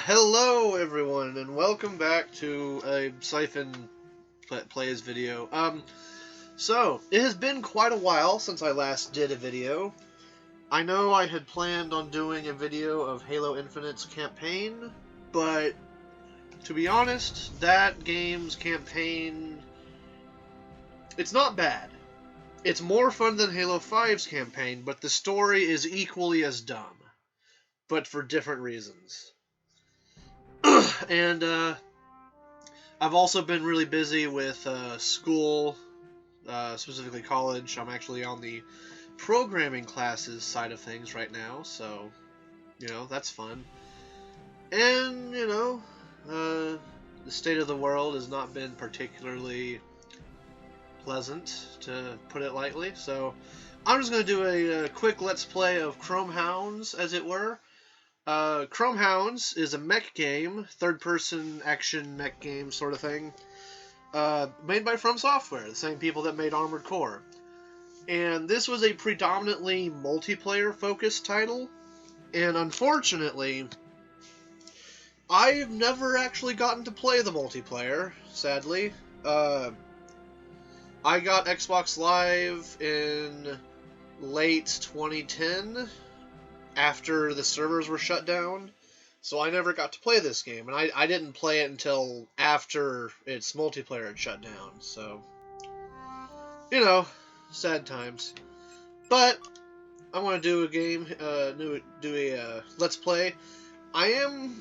Hello everyone, and welcome back to a Siphon Plays video. So, it has been quite a while since I last did a video. I know I had planned on doing a video of Halo Infinite's campaign, but to be honest, that game's campaign, it's not bad. It's more fun than Halo 5's campaign, but the story is equally as dumb, but for different reasons. And I've also been really busy with school, specifically college. I'm actually on the programming classes side of things right now, so, that's fun. And, the state of the world has not been particularly pleasant, to put it lightly, so I'm just going to do a quick Let's Play of Chromehounds, as it were. Chromehounds is a mech game, third-person action mech game sort of thing, made by From Software, the same people that made Armored Core. And this was a predominantly multiplayer-focused title, and unfortunately, I've never actually gotten to play the multiplayer, sadly. I got Xbox Live in late 2010, after the servers were shut down, so I never got to play this game, and I didn't play it until after its multiplayer had shut down, so, sad times. But I want to do a game, do a Let's Play. I am,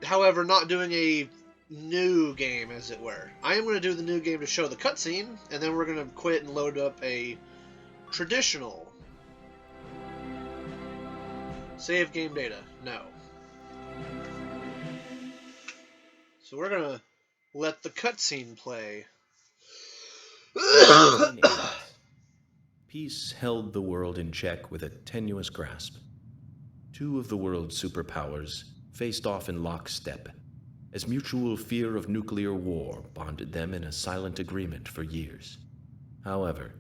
however, not doing a new game, as it were. I am going to do the new game to show the cutscene, and then we're going to quit and load up a traditional save game data. No. So we're gonna let the cutscene play. Peace held the world in check with a tenuous grasp. Two of the world's superpowers faced off in lockstep, as mutual fear of nuclear war bonded them in a silent agreement for years. However,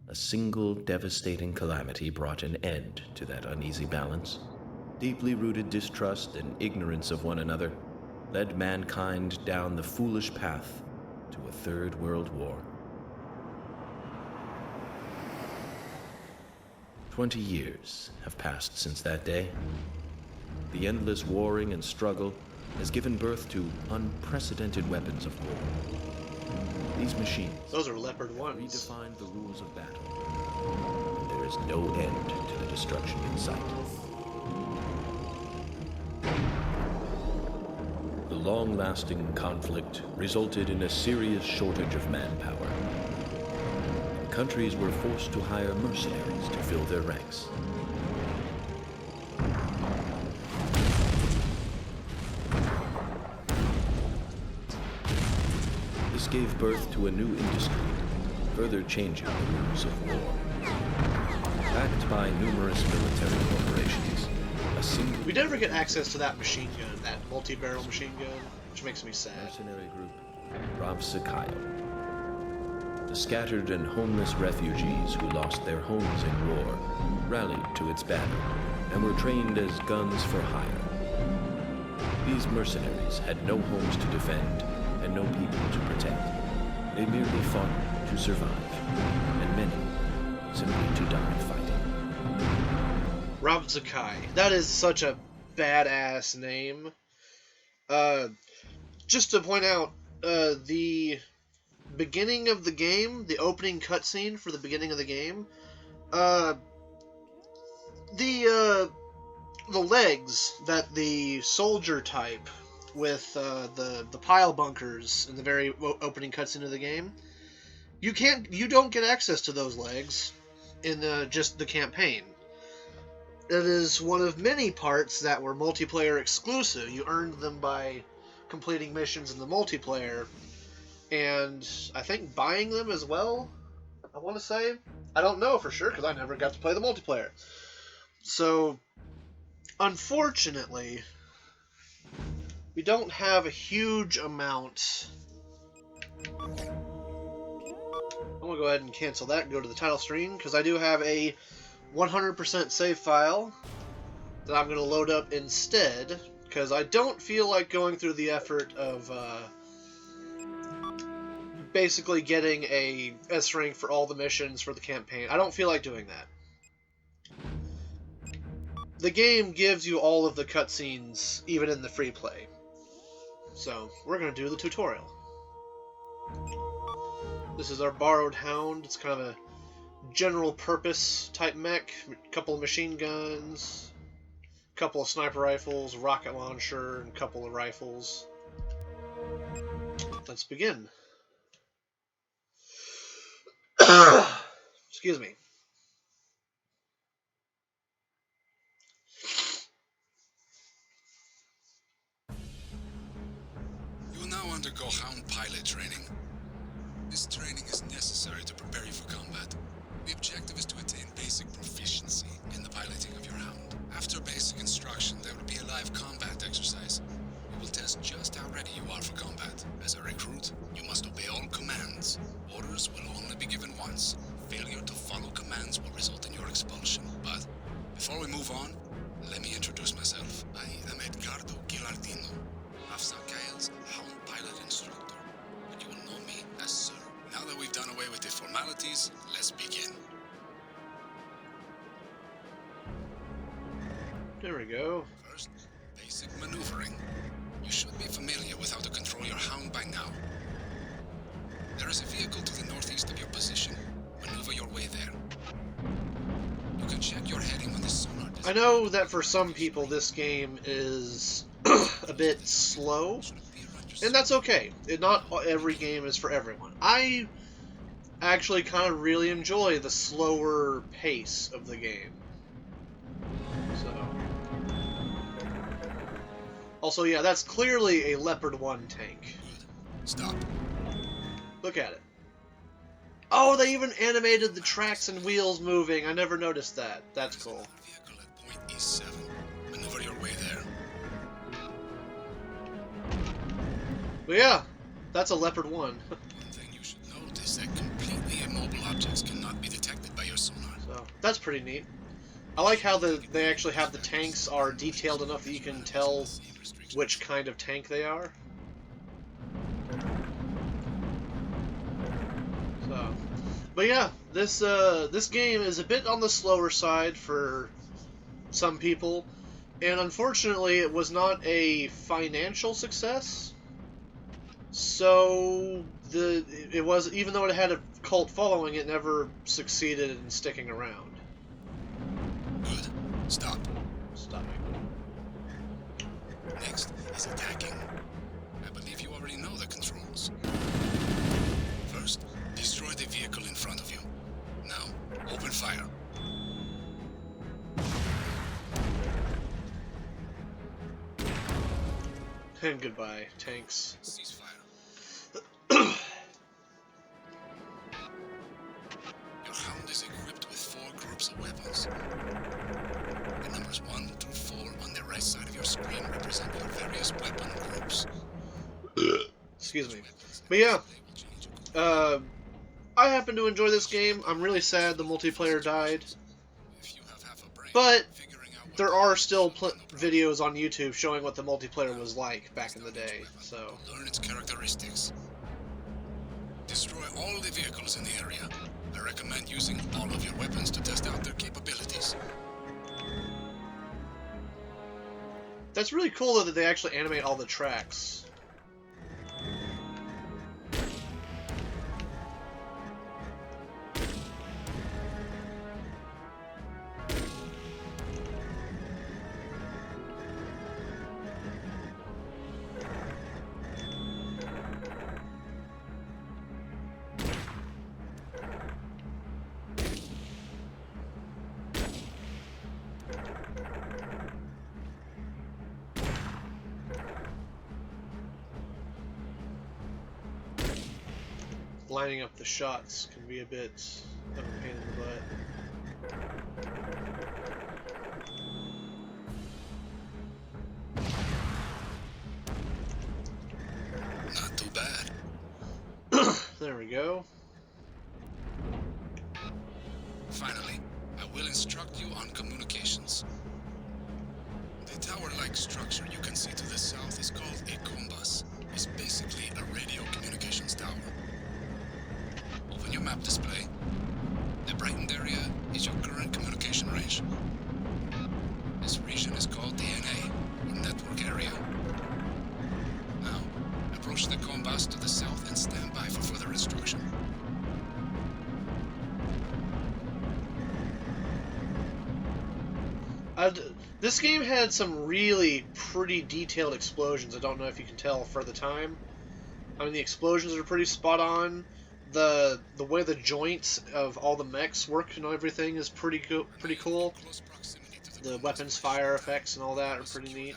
a single devastating calamity brought an end to that uneasy balance. Deeply rooted distrust and ignorance of one another led mankind down the foolish path to a third world war. 20 years have passed since that day. The endless warring and struggle has given birth to unprecedented weapons of war. These machines, those are Leopard ones, redefine the rules of battle, and there is no end to the destruction in sight. The long-lasting conflict resulted in a serious shortage of manpower. Countries were forced to hire mercenaries to fill their ranks. This gave birth to a new industry, further changing the rules of war. Backed by numerous military corporations, a single we never get access to that machine gun, that multi-barrel machine gun, which makes me sad. mercenary group, Rayzar, the scattered and homeless refugees who lost their homes in war, rallied to its banner and were trained as guns for hire. These mercenaries had no homes to defend and no people to protect. They merely fought to survive, and many simply to die fighting. Rayzar. That is such a badass name. Just to point out, the beginning of the game, the opening cutscene for the beginning of the game, the legs that the soldier type with the pile bunkers in the very opening cutscene of the game, you don't get access to those legs in just the campaign. It is one of many parts that were multiplayer exclusive. You earned them by completing missions in the multiplayer, and I think buying them as well, I want to say. I don't know for sure because I never got to play the multiplayer. So, unfortunately, we don't have a huge amount. I'm going to go ahead and cancel that and go to the title screen because I do have a 100% save file that I'm going to load up instead because I don't feel like going through the effort of basically getting a S rank for all the missions for the campaign. I don't feel like doing that. The game gives you all of the cutscenes even in the free play. So, we're going to do the tutorial. This is our borrowed hound. It's kind of a general purpose type mech. A couple of machine guns, a couple of sniper rifles, rocket launcher, and a couple of rifles. Let's begin. Excuse me. You will now undergo Hound pilot training. This training is necessary to prepare you for combat. The objective is to attain basic proficiency in the piloting of your Hound. After basic instruction, there will be a live combat exercise. We will test just how ready you are for combat. As a recruit, you must obey all commands. Orders will only be given once. Failure to follow commands will result in your expulsion. But before we move on, let me introduce myself. I am Edgardo Gilardino, Rayzar's Hound pilot instructor. But you will know me as Sir. Now that we've done away with the formalities, let's begin. There we go. First, basic maneuvering. You should be familiar with how to control your Hound by now. There is a vehicle to the northeast of your position. Maneuver your way there. You can check your heading on the sonar. I know that for some people this game is a bit slow, and that's okay. Not every game is for everyone. I actually kind of really enjoy the slower pace of the game. So, also, yeah, that's clearly a Leopard 1 tank. Stop. Look at it. Oh, they even animated the tracks and wheels moving. I never noticed that. That's cool. Vehicle at point E7. Maneuver your way there. But yeah, that's a Leopard 1. One thing you should note is that completely immobile objects cannot be detected by your sonar. So, that's pretty neat. I like how they actually have the tanks are detailed enough that you can tell which kind of tank they are. So, but yeah, this game is a bit on the slower side for some people, And unfortunately, it was not a financial success. So it was, even though it had a cult following, it never succeeded in sticking around. Good. Stop. Stopping. Next is attacking. I believe you already know the controls. First, destroy the vehicle in front of you. Now, open fire. And goodbye, tanks. Cease fire. Your hound is equipped with 4 groups of weapons. The numbers 1 through 4 on the right side of your screen represent your various weapon groups. Excuse me. But yeah, I happen to enjoy this game. I'm really sad the multiplayer died. But there are still videos on YouTube showing what the multiplayer was like back in the day, so... Learn its characteristics. Destroy all the vehicles in the area. I recommend using all of your weapons to test out their capabilities. That's really cool, though, that they actually animate all the tracks. Lining up the shots can be a bit of a pain in the butt. Not too bad. There we go. Finally, I will instruct you on communications. The tower-like structure you can see to the south is called a combus. It's basically a radio communications tower. Open your map display. The brightened area is your current communication range. This region is called DNA, or network area. Now, approach the combus to the south and stand by for further instruction. This game had some really pretty detailed explosions. I don't know if you can tell for the time. I mean, the explosions are pretty spot on. The way the joints of all the mechs work and everything is pretty cool. The weapons fire effects and all that are pretty neat.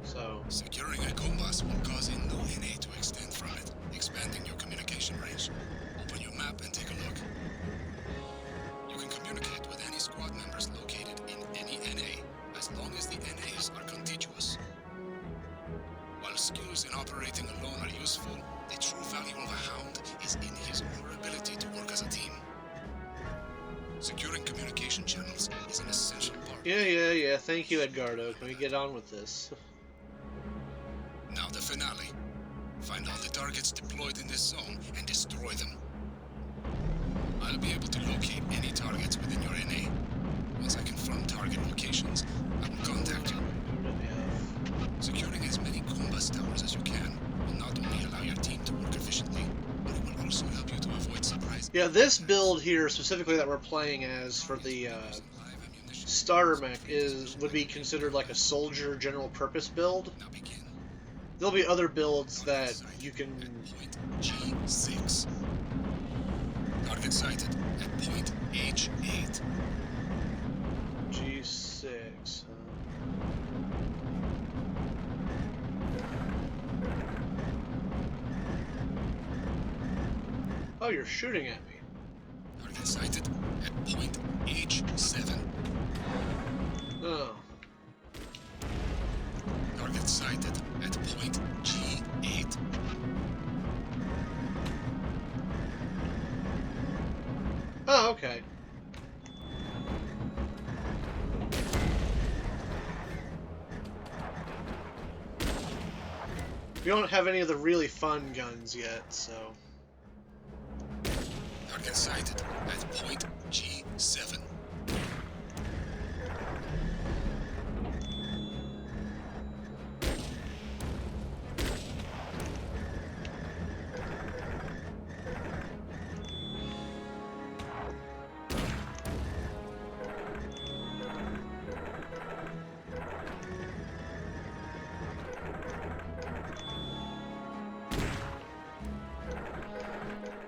So Securing a combus will cause a new NA to extend from it, expanding your communication range. Open your map and take a look. You can communicate with any squad members located in any NA, as long as the NAs are contiguous. While skills in operating alone are useful, the true value of a hound is in his or her ability to work as a team. Securing communication channels is an essential part. yeah. Thank you, Edgardo. Can we get on with this? Now the finale. Find all the targets deployed in this zone and destroy them. I'll be able to locate any targets within your NA. Once I confirm target locations, I will contact you. Securing as many combus towers as you can will not only allow your team to work efficiently, but it will also help you to avoid surprises. Yeah, this build here, specifically that we're playing as for the starter mech, would be considered like a soldier general purpose build. Now begin. There'll be other builds that you can... Point G6. Target sighted at point H8. G6. Oh, you're shooting at me. Target sighted at point H7. Oh. Target sighted at point G8. Oh, okay. We don't have any of the really fun guns yet, so... Target sighted at point G7.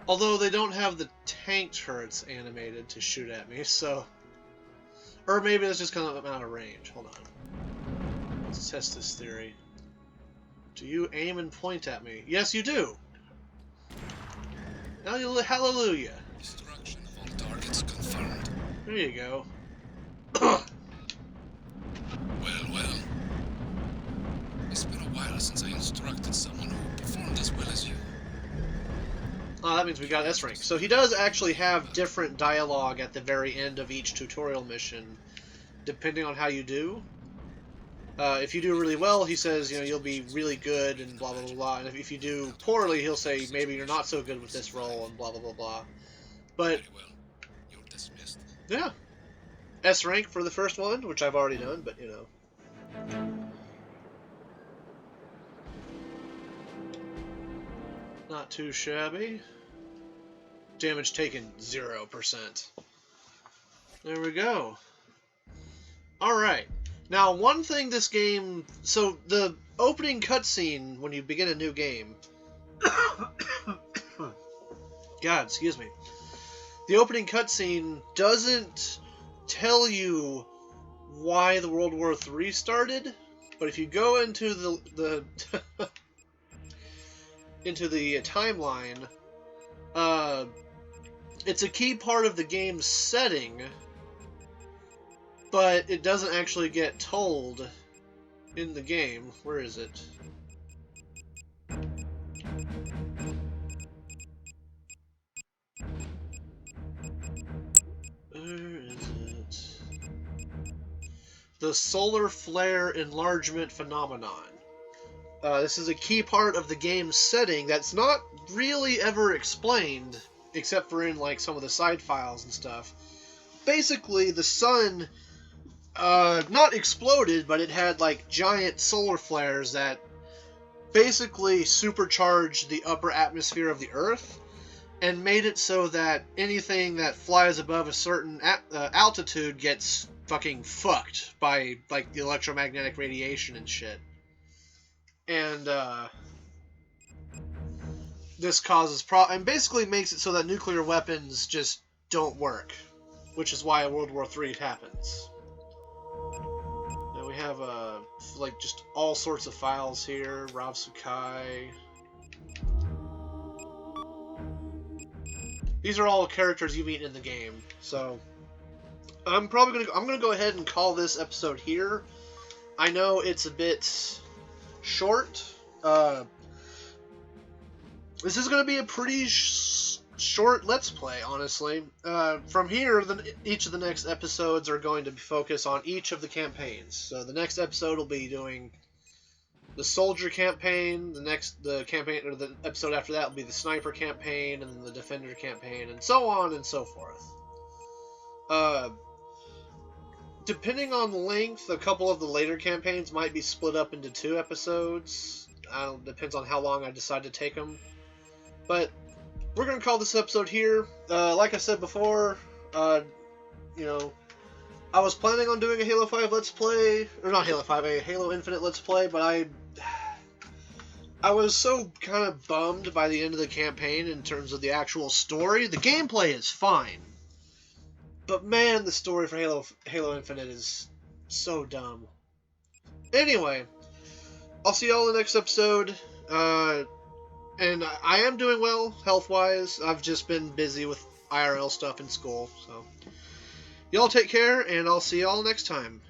Although they don't have the tank turrets animated to shoot at me, so... Or maybe it's just kind of out of range. Hold on. Let's test this theory. Do you aim and point at me? Yes, you do! Hallelujah! Destruction of all targets confirmed. There you go. Well. It's been a while since I instructed someone who performed as well as you. Oh, that means we got S rank. So he does actually have different dialogue at the very end of each tutorial mission, depending on how you do. If you do really well, he says, you know, you'll be really good and blah, blah, blah, blah. And if you do poorly, he'll say, maybe you're not so good with this role and blah, blah, blah, blah. But, Very well. You're dismissed. yeah. S rank for the first one, which I've already done, but, you know. Not too shabby. Damage taken, 0%. There we go. Alright. Now, one thing this game... So, the opening cutscene when you begin a new game... God, excuse me. The opening cutscene doesn't tell you why the World War III started, but if you go into the into the timeline, it's a key part of the game's setting, but it doesn't actually get told in the game. Where is it? Where is it? The solar flare enlargement phenomenon. This is a key part of the game's setting that's not really ever explained, except for in like some of the side files and stuff. Basically, the sun not exploded, but it had like giant solar flares that basically supercharged the upper atmosphere of the Earth and made it so that anything that flies above a certain altitude gets fucking fucked by like the electromagnetic radiation and shit. And this causes and basically makes it so that nuclear weapons just don't work, which is why World War III happens. Now we have like just all sorts of files here. Rav Sukai. These are all characters you meet in the game, so I'm gonna go ahead and call this episode here. I know it's a bit short. This is going to be a pretty short Let's Play, honestly. From here, each of the next episodes are going to focus on each of the campaigns. So the next episode will be doing the Soldier campaign. The episode after that will be the Sniper campaign, and then the Defender campaign, and so on and so forth. Depending on the length, a couple of the later campaigns might be split up into 2 episodes. Depends on how long I decide to take them. But we're going to call this episode here. Like I said before, you know, I was planning on doing a Halo 5 Let's Play, or not Halo 5, a Halo Infinite Let's Play, but I was so kind of bummed by the end of the campaign in terms of the actual story. The gameplay is fine. But man, the story for Halo Infinite is so dumb. Anyway, I'll see y'all in the next episode. And I am doing well, health-wise. I've just been busy with IRL stuff in school. So, y'all take care, and I'll see y'all next time.